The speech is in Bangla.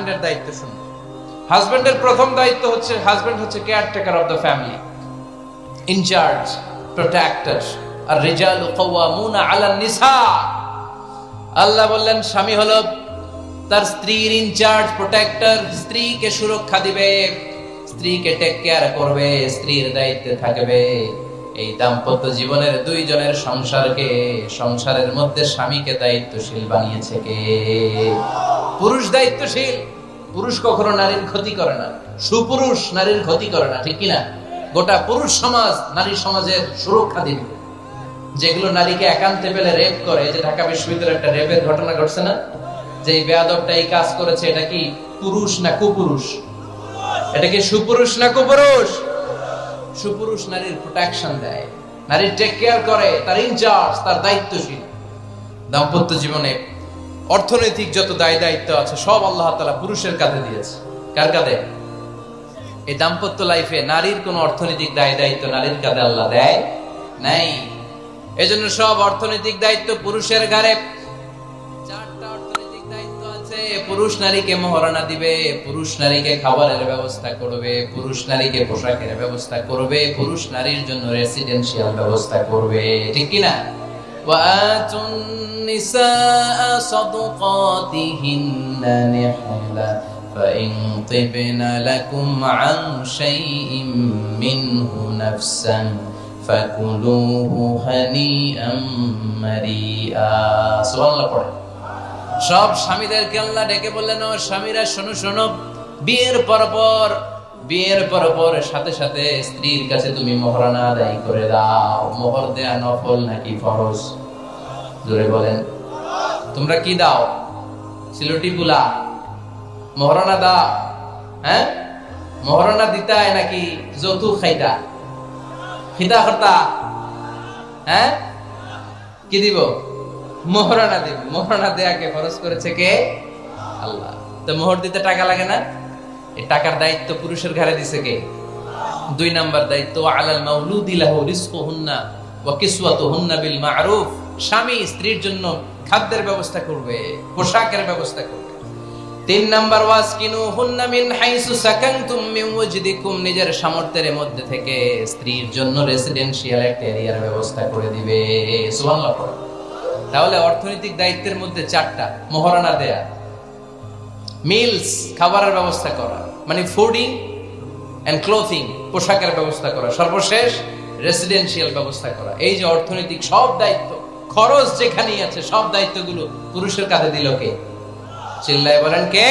হাজবেন্ডের দায়িত্ব শুনুন। হাজবেন্ডের প্রথম দায়িত্ব হচ্ছে, হাজবেন্ড হচ্ছে caretaker of the family, in charge, protector. আর রিজালু কাওয়ামুনা আলান নিসা। আল্লাহ বললেন স্বামী হলো তার স্ত্রীর ইনচার্জ, প্রোটেক্টর, স্ত্রীকে সুরক্ষা দিবে, স্ত্রীকে টেক কেয়ার করবে, স্ত্রীর দায়িত্বে থাকবে। এই দাম্পত্য জীবনের দুইজনের সংসারকে, সংসারের মধ্যে স্বামীকে দায়িত্বশীল বানিয়েছে কে? পুরুষ দায়িত্বশীল। পুরুষ কখনো নারীর ক্ষতি করে না, সুপুরুষ নারীর ক্ষতি করে না, ঠিক কিনা? গোটা পুরুষ সমাজ নারী সমাজের সুরক্ষা দিবে। যেগুলো নারীকে একান্তে পেলে রেপ করে, যে ঢাকা বিশ্ববিদ্যালয়ে একটা রেপের ঘটনা ঘটছে না, যে এই বেয়াদবটা এই কাজ করেছে, এটা কি পুরুষ না কুপুরুষ? এটা কি সুপুরুষ না কুপুরুষ? সুপুরুষ নারীর প্রোটেকশন দেয়, নারীর টেক কেয়ার করে, তার ইনচার্জ, তার দায়িত্বশীল। দাম্পত্য জীবনে অর্থনৈতিক যত দায় দায়িত্ব আছে সব আল্লাহ তাআলা পুরুষের কাঁধে দিয়েছে। কার কাঁধে? এই দাম্পত্য লাইফে নারীর কোন অর্থনৈতিক দায় দায়িত্ব নারীর কাঁধে আল্লাহ দেয় নাই। এজন্য সব অর্থনৈতিক দায়িত্ব পুরুষের ঘাড়ে। চারটা অর্থনৈতিক দায়িত্ব আছে। পুরুষ নারীকে মহারণা দিবে, পুরুষ নারীকে খাবারের ব্যবস্থা করবে, পুরুষ নারীকে পোশাকের ব্যবস্থা করবে, পুরুষ নারীর জন্য রেসিডেন্সিয়াল ব্যবস্থা করবে, ঠিক কিনা? وآتوا النساء صدقاتهن نحلة فإن طبن لكم عن شيء منه نفسا فكلوه هنيئا مريئا। সুবহানাল্লাহ পড়ে। সব স্বামীদেরকে আল্লাহ ডেকে বললেন, ও স্বামীরা শোনো শোনো, বিয়ের পর সাথে সাথে স্ত্রীর কাছে তুমি মোহরানা আদায় করে দাও। মোহর দেয়া নফল নাকি ফরজ? জোরে বলেন। তোমরা কি দাও? সিলটি বুলা মোহরানা দাও? হ্যাঁ, মোহরানা দিতায় নাকি যৌতুক খাইতা? খিতা করতা? হ্যাঁ, কি দিব? মোহরানা দিব। মোহরানা দেয়াকে ফরজ করেছে কে? আল্লাহ। তো মোহর দিতে টাকা লাগে না? এই টাকার দায়িত্ব পুরুষের ঘাড়ে দিছে কে? 2 নাম্বার দায়িত্ব, আলাল মাউলুদি লাহু রিজকুহুন্না ওয়া কিসওয়াতুহুন্না বিল মা'রুফ। স্বামী স্ত্রীর জন্য খাদ্যের ব্যবস্থা করবে, পোশাকের ব্যবস্থা করবে। 3 নাম্বার, ওয়াসকিনুহুন্না মিন হাইসু সাকানতুম মিন ওয়াজদিকুম। নিজের সামর্থ্যের মধ্যে থেকে স্ত্রীর জন্য রেসিডেন্সিয়াল একটা এরিয়ার ব্যবস্থা করে দিবে। সুবহানাল্লাহ। তাহলে অর্থনৈতিক দায়িত্বের মধ্যে 4টা: মোহরানা দেয়া, মিলস খাবারের ব্যবস্থা করা, মানে ফুডিং এন্ড ক্লোথিং, পোশাকের ব্যবস্থা করা, সর্বশেষ রেসিডেন্সিয়াল ব্যবস্থা করা। এই যে অর্থনৈতিক সব দায়িত্ব, খরচ যেখানেই আছে, সব দায়িত্বগুলো পুরুষের কাঁধে দিল কে? চিল্লায় বলেন কে?